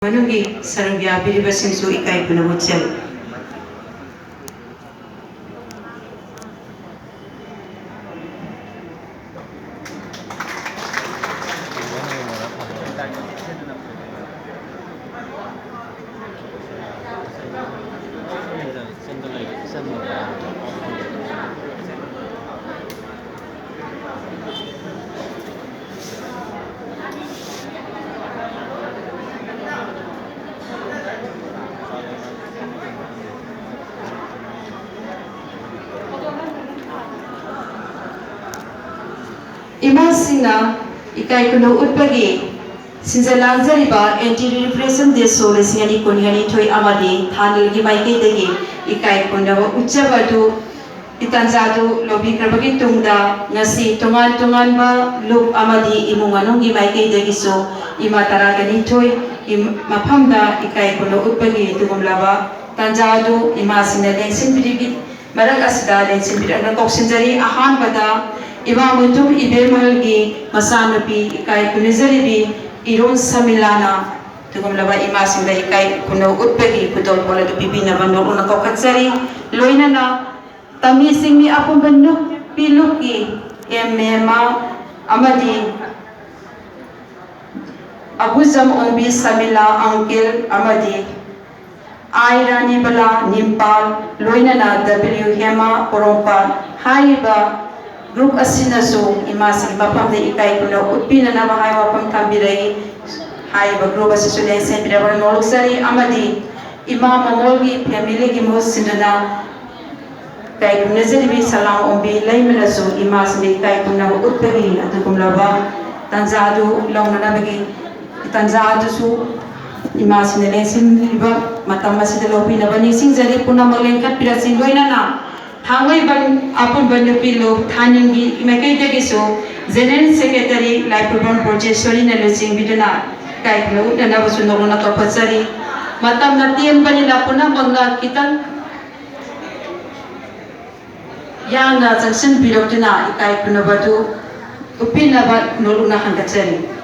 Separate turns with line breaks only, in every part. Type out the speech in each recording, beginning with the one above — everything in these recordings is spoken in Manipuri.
Manunggi sarang biabiribasingsu ikai punamutsel. Imasina ikai kuno utpagi sinjalang jariba anti-repression de solution ni kunyani thoi amadi thanil gi maike degi ikai kuno uchabadu itanjadu lobi krabagi tungda ngasi tongan ba loop amadi imunganong gi maike degi so imatara gani thoi maphamda ikai kuno utpagi tugumlaba tanjadu imasina lengsin bidigi marak asida lengsin bidana koksinjari ahan bada Iba mutum ibemalgi masanupi ikai kunizaribi iron samilana tugum laba imasinda ikai kuno utpegi kutol pola du pipina banor una kokatsari loina na tamising mi apun banuk piluki emema amadi abuzam ombi samila angkil amadi airani bala nimpal loina na w hema porompa haiba Group asina so imasi mapam de ikai kuno utpina na mahai wapam kambirai hai ba group asisu le sen birawan noloksari amadi imam mamolgi family gi mosindana kai kuno zeri salam ombi laimena so imasi de ikai kuno utpegi atukum laba tanjadu longna bagi tanjadu su imasi ne lesin riba matam masida lopina bani singjari puna malengkat pirasin loina na Hangai ban apun bandupi lo thanyangi imakai dagiso General Secretary Laipurban Project Sori na lusing bidana kai lo dana basunoro na kapatsari matam na tiyan banila puna bangla kitang yang na junction bilog dina ikai puna batu upin na ba nolo na hangkatsari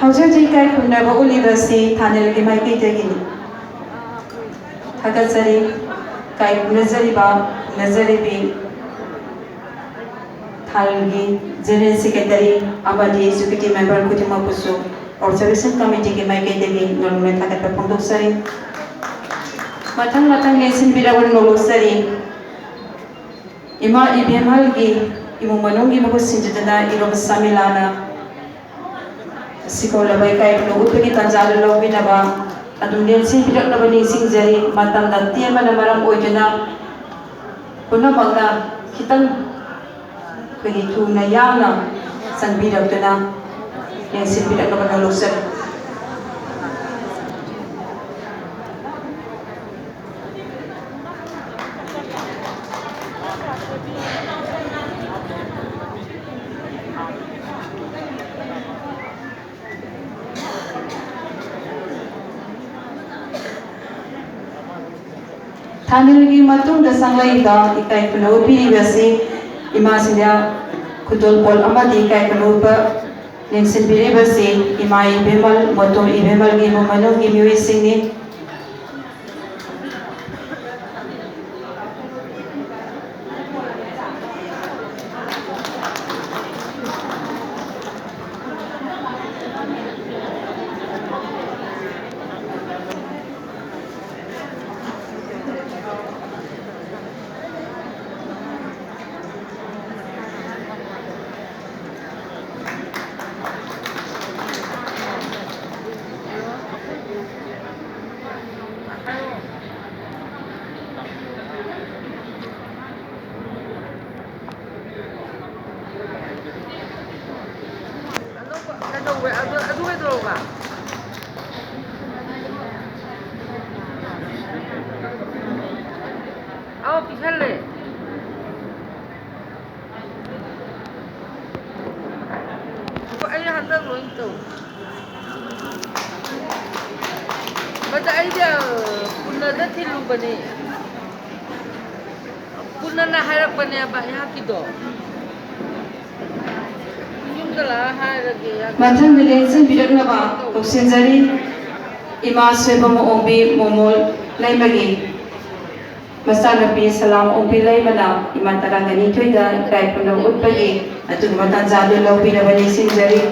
Hausa jikai kuna ba ulibasi thanel gi mai ki tegini thagatsari kai nazari ba nazari bi thalgi general secretary abadi executive member kutima kusu observation committee gi mai ki tegi nolme thagat pondok sari matang lesin birawan nolok sari ima ibemal gi imu manungi magus sinjana irom samilana Sikola baik kai puno utpegi tanjalo lobi naba adum lensi bidak naba ningsing jari matam nanti mana marang ojana puno magna kitang begitu na yang sang bidak tuna lensi bidak naba nolosar Thanilgi matung da sanglai da ikai puno biribasi imasinya kudol pol amadi ikai puno ba ningsin biribasi imai bemal motor ibemal gi momano gi miwising ni
Aduh itu apa? Oh, pisah le. Kok ayah handal lo itu? Baca aja, punna dah tilu bani. Punna na harap bani apa ya kido. Yung dala harap ya.
Matang dilensin bidak na ba? Tuksinjari ima sweba mo ombi momol lay magi. Basta nabi salam ombi lay mana ima taranga ni tuida kay puno utpagi atun matan jado law pinabali sinjari.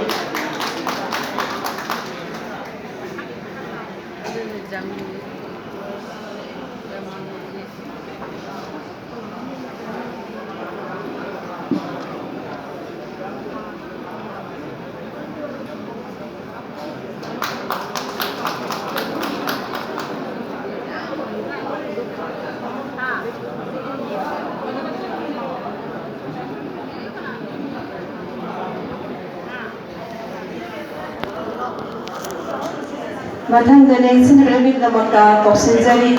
Matang dilensin rabit na maka tuksinjari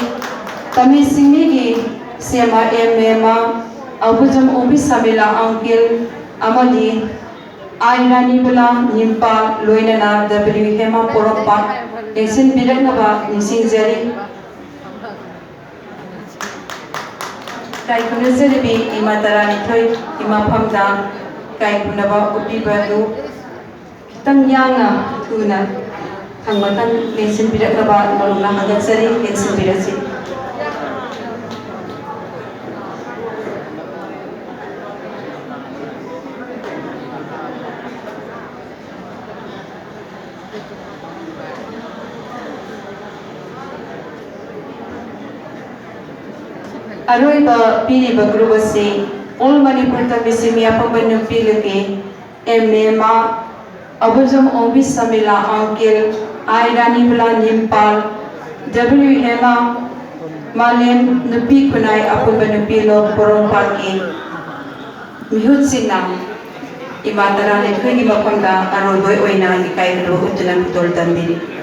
kami sinigi sema mema abujam ombi samila angkil amadi Airani bula nimpa loinana W hema porompa lensin bidak na ba nisingjari kai kunazaribi ima tarani thoi ima phamda kai kunaba upi badu kitang yanga tuna ang matang lensin bidak na ba marunga hanggang sari lensin bidak si Aroiba piniba grupo si All Manipur Tamisimiya pambanyung pilagi MMA Abuzam Ombi Samila Angkil Airani Bula Nimpal W Hema Malin Nupi Kunay Apumbanyung Pilo Porompaki Mihut Sinam Imataranin Kugi Makonda Aroiboy Oina Ikay Kalo Utulang Putol Tambili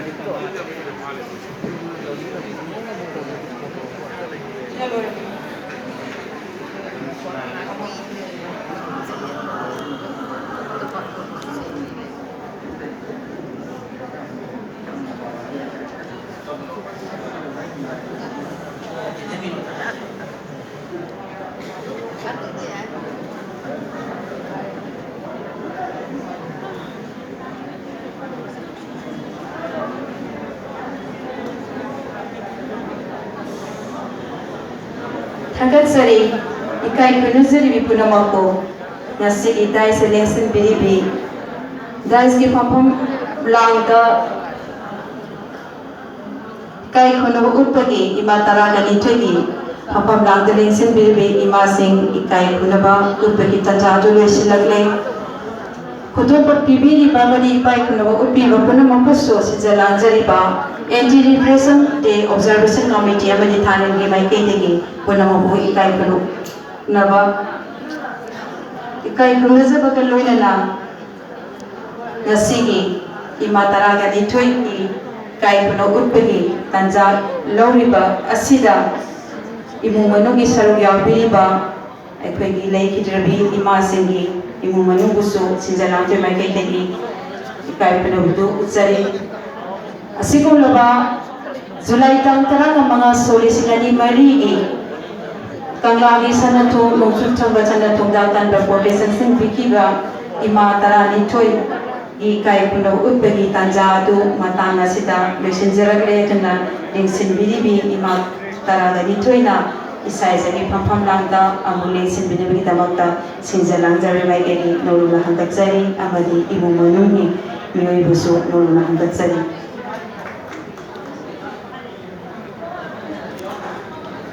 Hanggang sari, ikay kunuzuri bipunamako nasi itay sa lensin biribi dahil sa pampam lang da kay kunawa utpagi imataraga nitogi pampam lang da lensin biribi imasing ikay kunawa utpagi tanjado silaglay kutupat pibili babadi ipay kunawa utpi bapunamako so si jalanjari ba Anti-Repression Day Observation Committee amadi thanan gi mai kaitegi punamabu ikai kunu naba ikai kungaza bakal loina na nasigi imataraga di thoi kai kuno utpagi tanja loriba asida imu manugi saru yawbiriba aikoigi laikidrabi imasingi imu manugusu sinjalamte mai kaitegi ikai kuno budu utsari Asigong laba, Julay tang tarang mga solisingani mari kang lagi sana to lungsud tang baca na tong datan reportation sin bikiga ima tarani toy kay puno utbagi tanjado matanga sida lesin zeragre tena lingsin biribi ima taraga ni toy na isay sa pampam langda amuli sin binibi damagta sinzalang zari may kani nolula hanggat zari amadi ibu manuni miyoy buso nolula hanggat zari